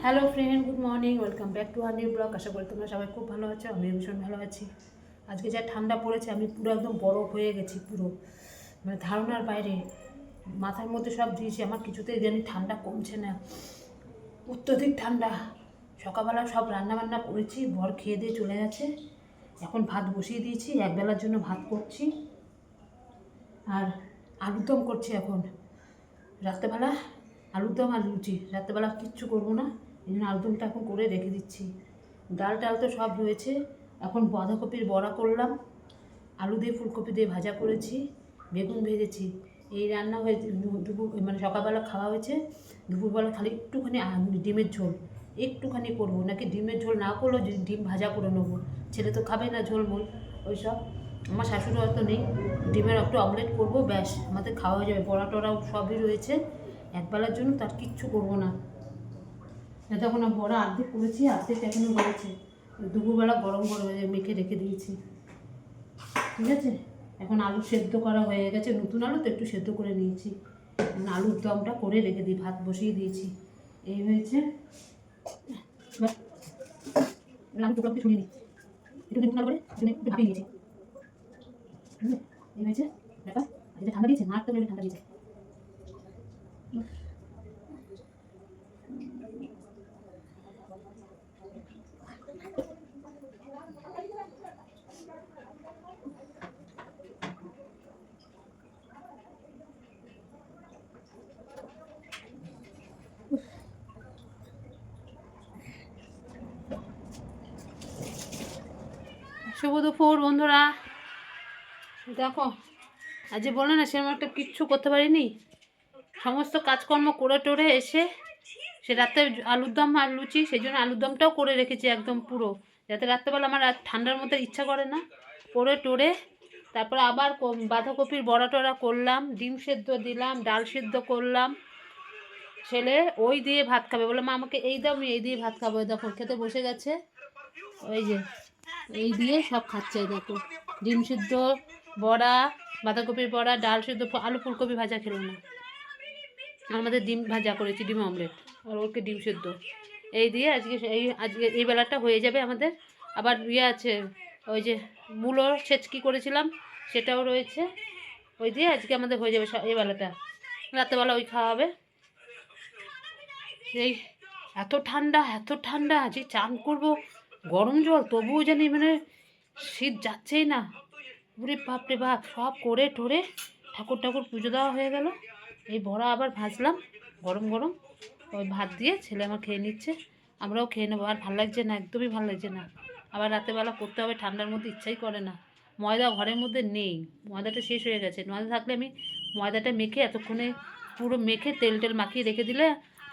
Hello friend, good morning, welcome back to our new blog. আশা করি তোমরা সবাই খুব ভালো আছো, আমি ভীষণ ভালো আছি। আজকে যা ঠান্ডা পড়েছে, আমি পুরো একদম বরফ হয়ে গেছি, পুরো মানে ধারণার বাইরে। মাথার মধ্যে সব দিয়েছি, আমার কিছুতেই জানি ঠান্ডা কমছে না, অত্যধিক ঠান্ডা। সকালবেলা সব রান্নাবান্না করেছি, বর খেয়ে দিয়ে চলে গেছে। এখন ভাত বসিয়ে দিয়েছি, একবেলার জন্য ভাত করছি আর আলুর দম করছি এখন। রাত্রেবেলা আলুর দম আর লুচি, রাত্রেবেলা কিচ্ছু করবো না, এই জন্য আলুর দমটা এখন করে রেখে দিচ্ছি। ডাল টাল তো সব রয়েছে। এখন বাঁধাকপির বড়া করলাম, আলু দিয়ে ফুলকপি দিয়ে ভাজা করেছি, বেগুন ভেজেছি। এই রান্না হয়েছে দুপুর, মানে সকালবেলা খাওয়া হয়েছে। দুপুরবেলা খালি একটুখানি ডিমের ঝোল একটুখানি করবো, নাকি ডিমের ঝোল না করলেও ডিম ভাজা করে নেবো। ছেলে তো খাবে না ঝোলমোল ওইসব। আমার শাশুড়ি হয়তো নেই, ডিমের একটু অমলেট করবো, ব্যাস আমাদের খাওয়া হয়ে যাবে। বড়া টড়াও সবই রয়েছে, একবেলার জন্য তার কিচ্ছু করবো না। যতক্ষণ বড়া অর্ধেক করেছি, অর্ধেক এখনো রয়েছে। দুপুরবেলা গরম গরম মেখে রেখে দিয়েছি, ঠিক আছে। এখন আলু সেদ্ধ করা হয়ে গেছে, নতুন আলু তো একটু সেদ্ধ করে নিয়েছি। আলুর দমটা করে রেখে দিই, ভাত বসিয়ে দিয়েছি। এই হয়েছে। আলু টুকরো ছুঁড়িয়ে নিই, একটু দিন করে একটু ভাপিয়ে নিয়েছি। এই হয়েছে ব্যাপার। আজকে ঠান্ডা দিয়েছে, মারাত্মক ঠান্ডা দিয়েছে। শুভ দুপুর বন্ধুরা। দেখো, আজ বলে না সেরকম একটা কিচ্ছু করতে পারিনি। সমস্ত কাজকর্ম করে টোরে এসে সে রাতে আলুর দম আর লুচি, সেই জন্য আলুর দমটাও করে রেখেছি একদম পুরো, যাতে রাত্রেবেলা আমার আর ঠান্ডার মধ্যে ইচ্ছা করে না। করে টোরে তারপরে আবার বাঁধাকপির বড়া টড়া করলাম, ডিম সেদ্ধ দিলাম, ডাল সেদ্ধ করলাম। ছেলে ওই দিয়ে ভাত খাবে, বলে মা আমাকে এই দাও, আমি এই দিয়ে ভাত খাবো। দেখো খেতে বসে গেছে, ওই যে এই দিয়ে সব খাচ্ছে। দেখো ডিম সিদ্ধ, বড়া, বাঁধাকপির বড়া, ডাল সিদ্ধ, আলু ফুলকপি ভাজা খেলো না। আমাদের ডিম ভাজা করেছি, ডিম অমলেট, আর ওকে ডিম সিদ্ধ। এই দিয়ে আজকে এই বেলাটা হয়ে যাবে আমাদের। আবার ইয়ে আছে, ওই যে মূলো ছেচকি করেছিলাম, সেটাও রয়েছে। ওই দিয়ে আজকে আমাদের হয়ে যাবে এই বেলাটা। রাত্রেবেলা ওই খাওয়া হবে। সেই এত ঠান্ডা, এত ঠান্ডা যে চান করবো গরম জল, তবুও জানি মানে শীত যাচ্ছেই না। ওরে বাপরে বাপ, সব করে ঠোরে ঠাকুর পুজো দেওয়া হয়ে গেল। এই বড়া আবার ভাজলাম গরম গরম, ওই ভাত দিয়ে ছেলে আমার খেয়ে নিচ্ছে, আমরাও খেয়ে নেবো। আর ভালো লাগছে না, একদমই ভালো লাগছে না। আবার রাতেরবেলা করতে হবে, ঠান্ডার মধ্যে ইচ্ছাই করে না। ময়দা ঘরের মধ্যে নেই, ময়দাটা শেষ হয়ে গেছে। ময়দা থাকলে আমি ময়দাটা মেখে এতক্ষণে পুরো মেখে তেল টেল মাখিয়ে রেখে দিলে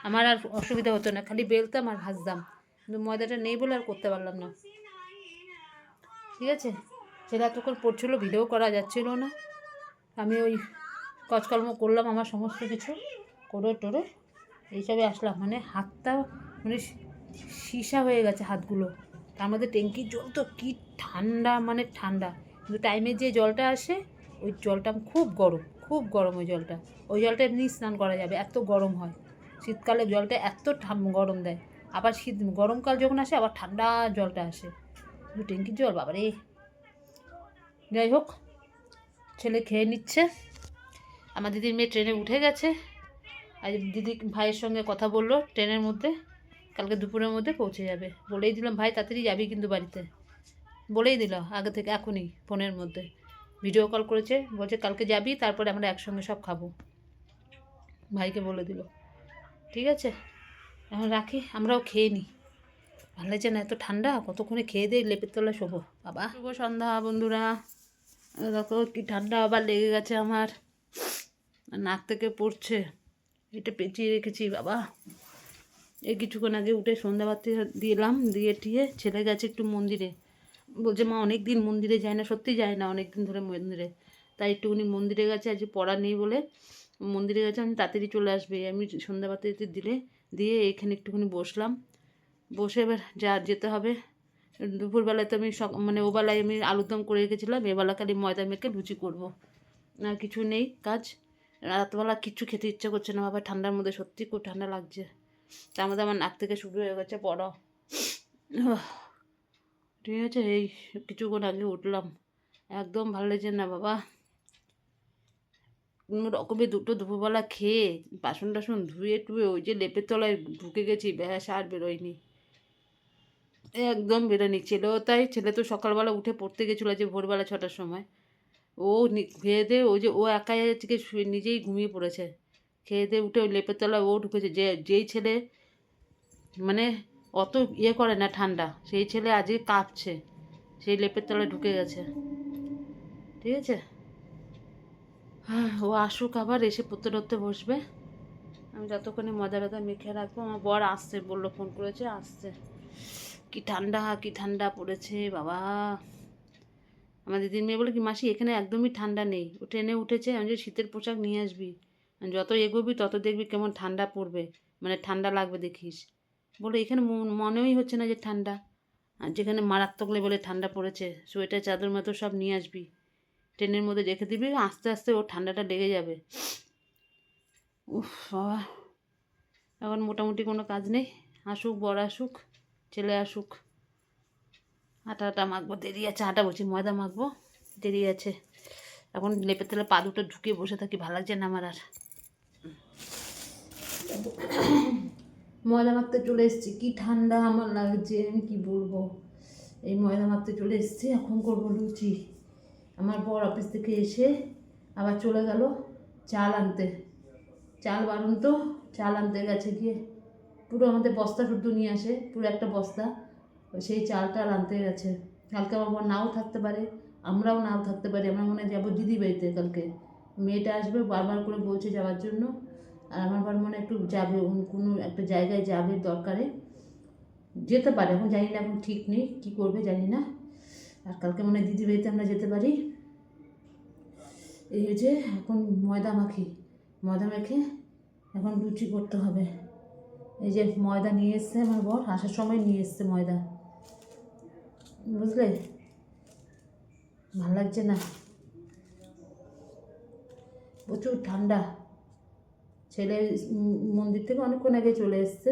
আমার আর অসুবিধা হতো না, খালি বেলতাম আর ভাজতাম। কিন্তু ময়দাটা নেই বলে আর করতে পারলাম না, ঠিক আছে। সেটা এতক্ষণ পড়ছিল, ভিডিও করা যাচ্ছিল না। আমি ওই কাজকর্ম করলাম আমার সমস্ত কিছু করে টোরে এইসবে আসলাম। মানে হাতটা মানে সীসা হয়ে গেছে হাতগুলো। তার মধ্যে ট্যাঙ্কির জল তো কী ঠান্ডা, মানে ঠান্ডা। কিন্তু টাইমে যে জলটা আসে ওই জলটা খুব গরম, খুব গরম। ওই জলটা এমনি স্নান করা যাবে, এত গরম হয়। শীতকালে জলটা এত গরম দেয়, আবার গরমকাল যখন আসে আবার ঠান্ডা জলটা আসে। কিন্তু ট্যাঙ্কির জল বাবারে। যাই হোক, ছেলে খেয়ে নিচ্ছে। আমার দিদির মেয়ে ট্রেনে উঠে গেছে। আজ দিদি ভাইয়ের সঙ্গে কথা বললো ট্রেনের মধ্যে, কালকে দুপুরের মধ্যে পৌঁছে যাবে। বলেই দিলাম ভাই তাড়াতাড়ি যাবি কিন্তু বাড়িতে, বলেই দিল আগে থেকে, এখনই ফোনের মধ্যে ভিডিও কল করেছে, বলছে কালকে যাবি, তারপরে আমরা একসঙ্গে সব খাবো। ভাইকে বলে দিল, ঠিক আছে। এখন রাখি, আমরাও খেয়ে নিই। ভালো লাগছে না, এত ঠান্ডা, কতক্ষণে খেয়ে দিয়ে লেপের তলায় শোবো। বাবা, শুভ সন্ধ্যা বন্ধুরা। দেখো কি ঠান্ডা আবার লেগে গেছে আমার, নাক থেকে পড়ছে। এটা পেঁচিয়ে রেখেছি বাবা। এই কিছুক্ষণ আগে উঠে সন্ধ্যাবাতি দিলাম, দিয়ে টিয়ে ছেলে গেছে একটু মন্দিরে। বলছে মা অনেক দিন মন্দিরে যায় না, সত্যি যায় না অনেক দিন ধরে মন্দিরে। তাই একটুখানি মন্দিরে গেছে, আজ পড়া নেই বলে মন্দিরে গেছে। আমি তাড়াতাড়ি চলে আসবে, আমি সন্ধ্যাবাতি দিয়ে এখানে একটুখানি বসলাম। বসে এবার যেতে হবে। দুপুরবেলায় তো আমি মানে ওবেলায় আমি আলুর দম করে রেখেছিলাম, এবেলা খালি ময়দা মেখে লুচি করবো, আর কিছু নেই কাজ। রাতবেলা কিচ্ছু খেতে ইচ্ছা করছে না বাবা, ঠান্ডার মধ্যে সত্যি খুব ঠান্ডা লাগছে। তার মধ্যে আমার নাক থেকে শুরু হয়ে গেছে পড়া। ঠিক আছে, এই কিছুক্ষণ আগে উঠলাম, একদম ভালো লাগছে না বাবা। কোনো রকমে দুপুরবেলা খেয়ে বাসন টাসন ধুয়ে টুয়ে ওই যে লেপের তলায় ঢুকে গেছি, ব্যাস আর বেরোয়নি, একদম বেরোয়নি। ছেলেও তাই, ছেলে তো সকালবেলা উঠে পড়তে গেছিলো যে ভোরবেলা 6টার সময়। ও খেয়ে দিয়ে ওই যে ও একাই আজকে শুয়ে নিজেই ঘুমিয়ে পড়েছে, খেয়ে দিয়ে উঠে ওই লেপের তলায় ও ঢুকেছে। যেই ছেলে মানে অত ইয়ে করে না ঠান্ডা, সেই ছেলে আজকে কাঁপছে, সেই লেপের তলায় ঢুকে গেছে। ঠিক আছে, হ্যাঁ, ও আসুক, আবার এসে পড়তে টরতে বসবে। আমি যতক্ষণে মজা মেখে রাখবো। আমার বর আসছে, বললো, ফোন করেছে, আসছে। কি ঠান্ডা পড়েছে বাবা। আমার দিদির মেয়ে বলে কি, মাসি এখানে একদমই ঠান্ডা নেই, ও ট্রেনে উঠেছে, আমি যে শীতের পোশাক নিয়ে আসবি, যত এগোবি তত দেখবি কেমন ঠান্ডা পড়বে, মানে ঠান্ডা লাগবে দেখিস। বলে এখানে মনেই হচ্ছে না যে ঠান্ডা, আর যেখানে মারাত্মক লেভেলে ঠান্ডা পড়েছে সোয়েটার চাদর মতো সব নিয়ে আসবি, ট্রেনের মধ্যে রেখে দিবি, আস্তে আস্তে ওর ঠান্ডাটা লেগে যাবে। উফ বাবা, এখন মোটামুটি কোনো কাজ নেই, আসুক, বর আসুক, ছেলে আসুক, আটা মাখবো, দেরি আছে, আটা বলছি ময়দা মাখবো, দেরি আছে। এখন লেপের তেলে পা দুটো ঢুকিয়ে বসে থাকি, ভালো লাগছে না আমার আর। ময়দা মাখতে চলে এসেছি, কি ঠান্ডা আমার লাগছে, আমি কি বলবো। এই ময়দা মাখতে চলে এসেছি, এখন করবো লুচি। আমার বর অফিস থেকে এসে আবার চলে গেল চাল আনতে, চাল বারণ তো, চাল আনতে গেছে গিয়ে পুরো আমাদের বস্তা শুদ্ধ নিয়ে আসে, পুরো একটা বস্তা, সেই চালটা আনতে গেছে। কালকে আমার বর নাও থাকতে পারে, আমরাও নাও থাকতে পারি, আমরা মনে হয় যাবো দিদি বাড়িতে কালকে, মেয়েটা আসবে বারবার করে বলছে যাওয়ার জন্য, আর আমার বর মনে একটু যাবে, কোনো একটা জায়গায় যাবে দরকারে, যেতে পারে, এখন জানি না, এখন ঠিক নেই কী করবে জানি না। আর কালকে মনে হয় দিদি বাড়িতে আমরা যেতে পারি। এই যে এখন ময়দা মাখি, ময়দা মেখে এখন লুচি করতে হবে। এই যে ময়দা নিয়ে এসছে আমার বর, আসার সময় নিয়ে এসছে ময়দা, বুঝলে, ভাল লাগছে না, প্রচুর ঠান্ডা। ছেলে মন্দির থেকে অনেকক্ষণ আগে চলে এসছে।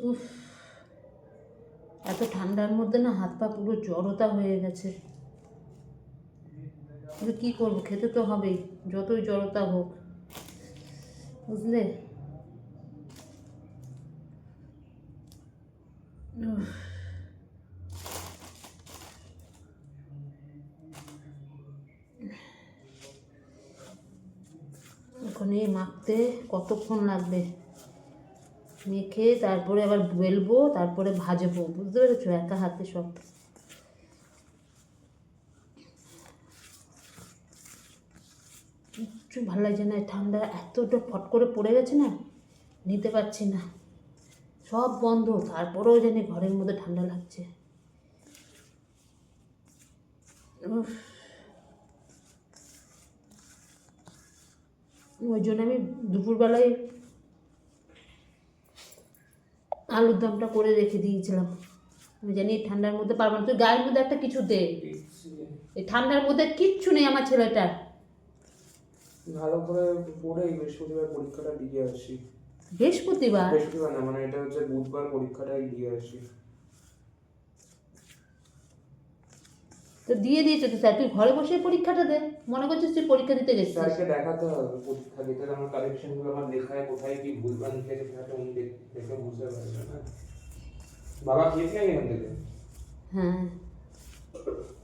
উফ, এত ঠান্ডার মধ্যে না হাত পা পুরো জড়তা হয়ে গেছে, কিন্তু কী করবো, খেতে তো হবেই যতই জড়তা হোক, বুঝলে। এখন এই মাখতে কতক্ষণ লাগবে, মেখে তারপরে আবার বেলবো, তারপরে ভাজবো, বুঝতে পেরেছো, একা হাতে সব। কিচ্ছু ভালো লাগছে না, ঠান্ডা এতটা ফট করে পড়ে গেছে না, নিতে পারছি না, সব বন্ধ, তারপরেও জানি ঘরের মধ্যে ঠান্ডা লাগছে। ওই জন্য আমি দুপুরবেলায় আলুর দমটা করে রেখে দিয়েছিলাম, আমি জানি এই ঠান্ডার মধ্যে পারবো না। তুই গায়ের মধ্যে একটা কিছু দে, এই ঠান্ডার মধ্যে কিচ্ছু নেই আমার ছেলেটার। ভালো করে পড়ে বৃহস্পতিবার পরীক্ষাটা দিয়ে আসি। বৃহস্পতিবার না, মানে এটা হচ্ছে বুধবার পরীক্ষাটা দিয়ে আসি। তো দিয়ে দিয়েছে তো স্যার, তুই ঘরে বসে পরীক্ষাটা দে, মনে করছিস তুই পরীক্ষা দিতে গেছিস? স্যারকে দেখাতে হবে পরীক্ষা দিতে, আমার কারেকশনগুলো আমার লেখায় কোথায় কি ভুলভাল লিখেছে সেটা উনি দেখে বুঝতে পারবে না। বাবা খেয়েছে নাকি এখান থেকে? হ্যাঁ,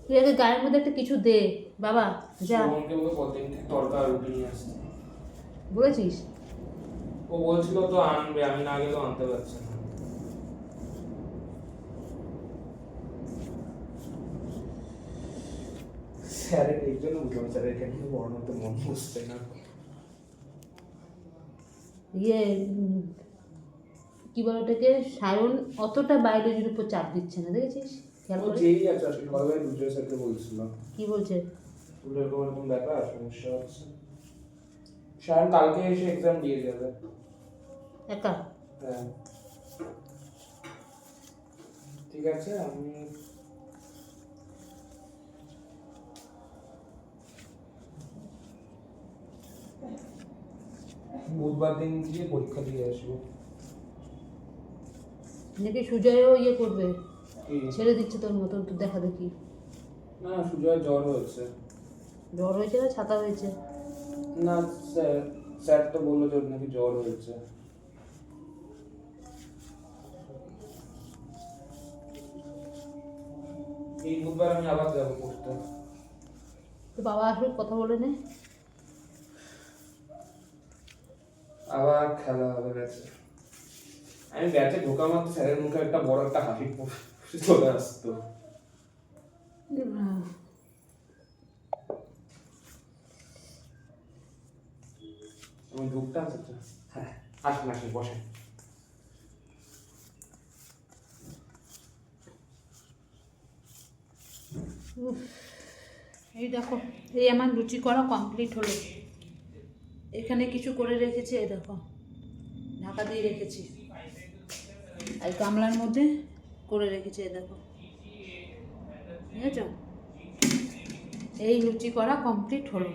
তুই আগে গায়ের মধ্যে একটা কিছু দে বাবা, যা। ওকে বলতেন তরকা রুটি নিয়ে আসতে বলেছিস? ও বলছিল তো আনবে, আমি না গেলেও আনতে পারছি না। স্যারের এই জন্য বুঝলাম স্যারের কেন পড়ানোতে মন বসছে না। ইয়ে কি বলে ওটাকে, সায়ন অতটা বায়োলজির উপর চাপ দিচ্ছে না, দেখেছিস? খেয়াল ও করে যেই আছে আসলে সবাই দুজন স্যারকে বলছিল। কি বলছে? এরকম এরকম ব্যাপার, সমস্যা হচ্ছে। সায়ন কালকে এসে এক্সাম দিয়ে যাবে একা? হ্যাঁ, ঠিক আছে। আমি বুধবার দিন গিয়ে পরীক্ষা দিয়ে আসবো। নাকি সুজয়ও ইয়ে করবে, কি? ছেড়ে দিচ্ছে তোর মতন, তুই দেখা দেখি। না, সুজয় জ্বর হয়েছে। জ্বর হয়েছে না ছাতা হয়েছে? না, স্যার স্যার তো বললো যে ওর নাকি জ্বর হয়েছে। এই বুধবার আমি আবার যাবো পড়তে। তো বাবা আসলে কথা বলে নে। আবার খেলা হবে ব্যাচে। আমি ব্যাচে ঢোকা মাত্র স্যারের মুখে একটা বড় একটা হাসি চলে আসতো। আমি ঢুকতাম, হ্যাঁ আসুন আসুন বসেন। এই দেখো, এই আমার লুচি করা কমপ্লিট হলো। এখানে কিছু করে রেখেছি, এই দেখো ঢাকা দিয়ে রেখেছি, আর গামলার মধ্যে করে রেখেছি, এই দেখো বুঝেছ। এই লুচি করা কমপ্লিট হলো।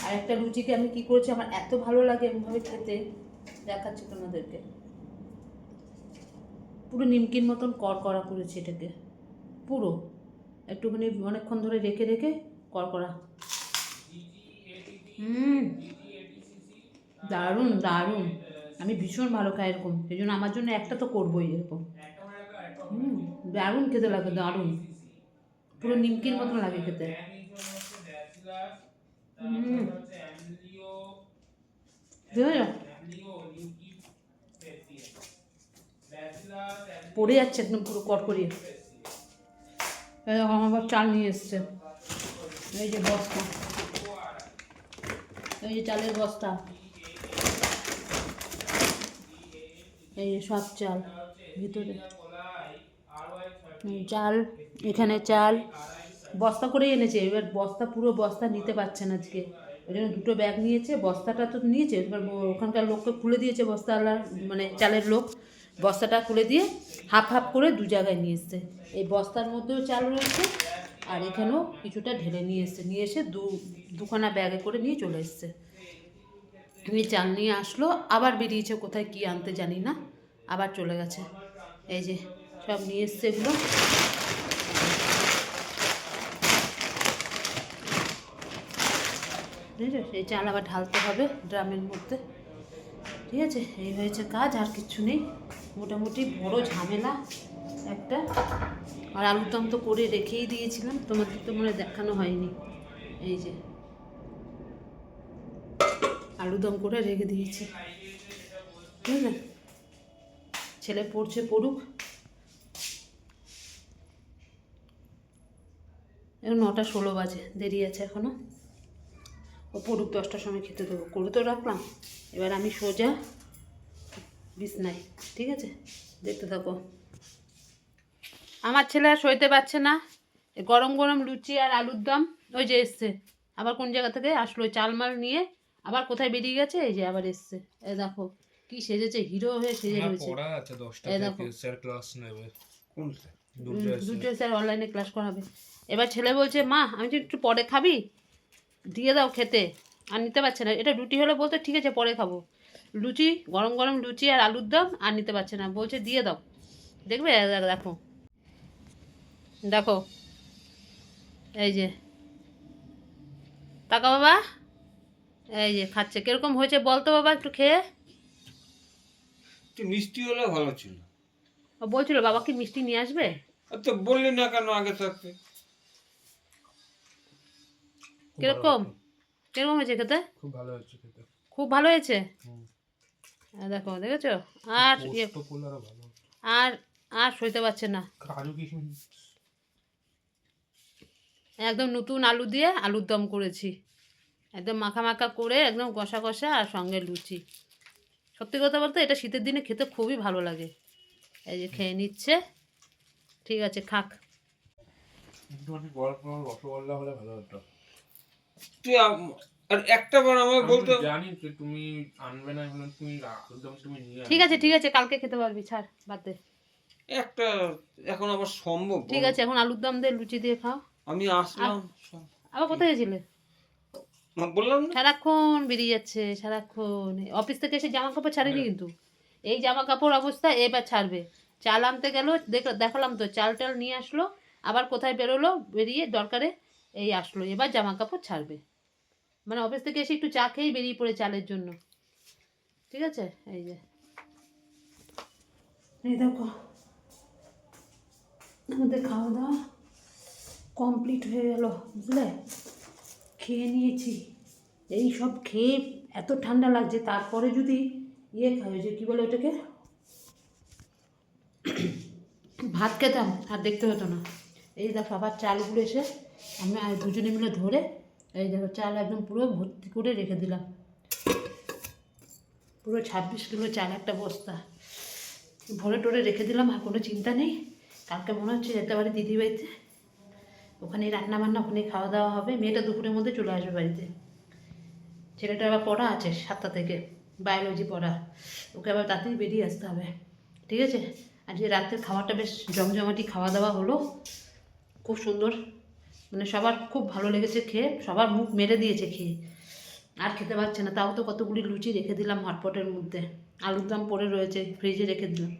আর একটা লুচিকে আমি কি করেছি, আমার এত ভালো লাগে এমনভাবে খেতে, দেখাচ্ছি তোমাদেরকে। পুরো নিমকির মতন কড়কড়া করেছি এটাকে, পুরো একটুখানি অনেকক্ষণ ধরে রেখে রেখে কড়কড়া। দারুণ দারুণ, আমি ভীষণ ভালো খাই এরকম, সেই জন্য আমার জন্য একটা তো করবোই এরকম। দারুণ খেতে লাগে, দারুণ, পুরো নিমকির মতন লাগে খেতে। পড়ে যাচ্ছে একদম পুরো কড়কড়িয়ে। আমার চাল নিয়ে এসছে, এই যে বস্তা, এই যে চালের বস্তা, এই যে সব চাল ভিতরে চাল, এখানে চাল বস্তা করেই এনেছে। এবার বস্তা, পুরো বস্তা নিতে পারছে না আজকে, ওই জন্য দুটো ব্যাগ নিয়েছে। বস্তাটা তো নিয়েছে, এবার ওখানকার লোককে খুলে দিয়েছে, বস্তাওয়ালার মানে চালের লোক বস্তাটা খুলে দিয়ে হাফ হাফ করে দু জায়গায় নিয়ে এসছে। এই বস্তার মধ্যেও চাল রয়েছে, আর এখানেও কিছুটা ঢেলে নিয়ে এসছে, নিয়ে এসে দুখানা ব্যাগে করে নিয়ে চলে এসছে। আমি চাল নিয়ে আসলো, আবার বেরিয়েছে কোথায় কি আনতে জানি না, আবার চলে গেছে। এই যে সব নিয়ে এসছে এগুলো। বুঝেছো, এই চাল আবার ঢালতে হবে ড্রামের মধ্যে। ঠিক আছে, এই হয়েছে কাজ, আর কিচ্ছু নেই। মোটামুটি বড় ঝামেলা একটা। আর আলুর দম তো করে রেখেই দিয়েছিলাম, তোমাদের তো মনে দেখানো হয়নি। এই যে আলুর দম করে রেখে দিয়েছি, ঠিক আছে। ছেলে পড়ছে, পড়ুক। এখন 9:16 বাজে, দেরি আছে এখনো। ও পড়ুক, 10টার সময় খেতে দেবো, করে তো রাখলাম। এবার আমি সোজা বিছনায়, ঠিক আছে, দেখতে থাকো। আমার ছেলে আর সইতে পারছে না, গরম গরম লুচি আর আলুর দম। ওই যে এসছে আবার, কোন জায়গা থেকে আসলো, চালমাল নিয়ে আবার কোথায় বেরিয়ে গেছে। এই যে আবার এসছে, এ দেখো কি সেজেছে, হিরো হয়ে সেজে রয়েছে। এই দেখো, দুর্জয় স্যার অনলাইনে ক্লাস করাবে। এবার ছেলে বলছে, মা আমি তো একটু পরে খাবি, দিয়ে দাও খেতে। আর নিতে পারছে না, এটা রুটি হলে বলতে ঠিক আছে পরে খাবো, লুচি গরম গরম লুচি আর আলুর দম, আর নিতে পারছে না, বলছে দিয়ে দাও। দেখবে, দেখো দেখো, এই যে টাকা বাবা, এই যে খাচ্ছে, কিরকম হয়েছে বলতো বাবা একটু খেয়ে। একটু মিষ্টি হলে ভালো ছিল। ও বলছিল বাবা কি মিষ্টি নিয়ে আসবে, তো বললি না কেন আগে থাকতে? কিরকম কিরকম হয়েছে খেতে? খুব ভালো হয়েছে খেতে। খুব ভালো হয়েছে। দেখো, দেখেছো, আর আর আর সইতে পারছে না। একদম নতুন আলু দিয়ে আলুর দম করেছি, একদম মাখা মাখা করে, একদম কষা কষা, আর সঙ্গে লুচি। সত্যি কথা বলতে এটা শীতের দিনে খেতে খুবই ভালো লাগে। এই যে খেয়ে নিচ্ছে, ঠিক আছে খাক। রসগোল্লা হলে ভালো হতো। তুই আর একটা বার আমাকে বলতে, জানি যে তুমি আনবে না, তুমি একদম তুমি নিয়ে ঠিক আছে ঠিক আছে, কালকে খেতে পারবি, ছাড়, বাদ দে। একটা এখন আবার সম্ভব? ঠিক আছে, এখন আলুর দম দিয়ে লুচি দিয়ে খাও। আমি আসলাম। আবার কোথায় গেছিলে? বললাম না সারাক্ষণ বেরিয়ে যাচ্ছে, সারাক্ষণ অফিস থেকে এসে জামা কাপড় ছাড়েনি কিন্তু, এই জামা কাপড় অবস্থা এবার ছাড়বে। চাল আনতে গেল, দেখালাম তো, চাল টাল নিয়ে আসলো, আবার কোথায় বেরোলো, বেরিয়ে দরকারে এই আসলো, এবার জামা কাপড় ছাড়বে। মানে অফিস থেকে এসে একটু চা খেয়েই বেরিয়ে পড়ে চালের জন্য। ঠিক আছে, এই যে এই দেখো আমাদের খাওয়া দাওয়া কমপ্লিট হয়ে গেল, বুঝলে, খেয়ে নিয়েছি। এই সব খেয়ে এত ঠান্ডা লাগছে, তারপরে যদি ইয়ে খাই, ওই যে কী বলে ওটাকে, ভাত খেতাম আর দেখতে হতো না। এই দেখো আবার চালগুলো এসে আমি আর দুজনে মিলে ধরে, এই দেখো চাল একদম পুরো ভর্তি করে রেখে দিলাম, পুরো 26 কিলো চাল একটা বস্তা ভরে টরে রেখে দিলাম। আর কোনো চিন্তা নেই, কালকে মনে হচ্ছে যেতে পারি দিদিবাড়িতে, ওখানেই রান্না বান্না, ওখানেই খাওয়া দাওয়া হবে। মেয়েটা দুপুরের মধ্যে চলে আসবে বাড়িতে, ছেলেটা আবার পড়া আছে 7টা থেকে, বায়োলজি পড়া, ওকে আবার তাড়াতাড়ি বেরিয়ে আসতে হবে। ঠিক আছে, আজকে রাতের খাওয়াটা বেশ জমজমাটি খাওয়া দাওয়া হলো, খুব সুন্দর, মানে সবার খুব ভালো লেগেছে খেয়ে, সবার মুখ মেরে দিয়েছে খেয়ে, আর খেতে পারছে না। তাও তো কতগুলি লুচি রেখে দিলাম হটপটের মধ্যে, আলুর দাম পড়ে রয়েছে, ফ্রিজে রেখে দিলাম।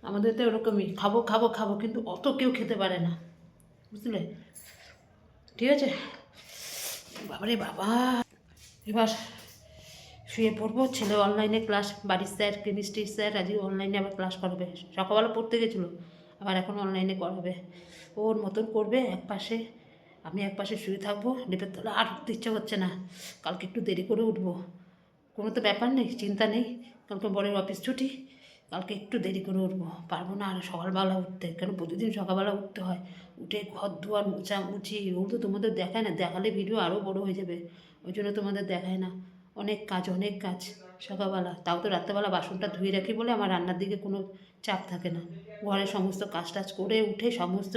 আমাদের তো এরকমই, খাবো খাবো খাবো, কিন্তু অত কেউ খেতে পারে না, বুঝলে। ঠিক আছে, বাবারে বাবা, এবার শুয়ে পড়বো। ছেলে অনলাইনে ক্লাস, বাড়ির স্যার, কেমিস্ট্রির স্যার আজকে অনলাইনে আবার ক্লাস করাবে। সকালবেলা পড়তে গেছিলো, আবার এখন অনলাইনে করাবে। ওর মতন করবে, এক পাশে আমি এক পাশে শুয়ে থাকবো, লেপের তলা। আর উঠতে ইচ্ছা করছে না, কালকে একটু দেরি করে উঠবো, কোনো তো ব্যাপার নেই, চিন্তা নেই, কালকে বরের অফিস ছুটি, কালকে একটু দেরি করে উঠবো। পারবো না আর সকালবেলা উঠতে, কেন প্রতিদিন সকালবেলা উঠতে হয়, উঠে ঘর দুয়ার মুছামুছি, ওগুলো তো তোমাদের দেখায় না, দেখালে ভিডিও আরও বড় হয়ে যাবে, ওই জন্য তোমাদের দেখায় না। অনেক কাজ, অনেক কাজ সকালবেলা, তাও তো রাত্রেবেলা বাসনটা ধুয়ে রাখি বলে আমার রান্নার দিকে কোনো চাপ থাকে না। ঘরের সমস্ত কাজ টাজ করে উঠে সমস্ত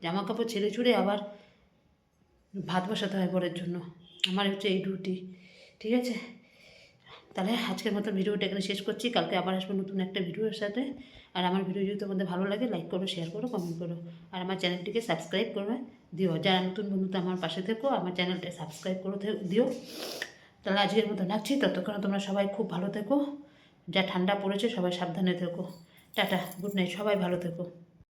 জামা কাপড় ছেড়ে ছুড়ে আবার ভাত বসাতে হয় পরের জন্য, আমার হচ্ছে এই ডিউটি। ঠিক আছে, তাহলে আজকের মতো ভিডিওটা এখানে শেষ করছি, কালকে আবার আসবো নতুন একটা ভিডিওর সাথে। আর আমার ভিডিও যদি তোমাদের ভালো লাগে, লাইক করো, শেয়ার করো, কমেন্ট করো, আর আমার চ্যানেলটিকে সাবস্ক্রাইব করবে দিও। যারা নতুন বন্ধু তো আমার পাশে থেকো, আমার চ্যানেলটা সাবস্ক্রাইব করে দিও। তাহলে আজকের মতো রাখছি, ততক্ষণ তোমরা সবাই খুব ভালো থেকো, যা ঠান্ডা পড়েছে সবাই সাবধানে থেকো। টাটা, গুড নাইট, সবাই ভালো থেকো।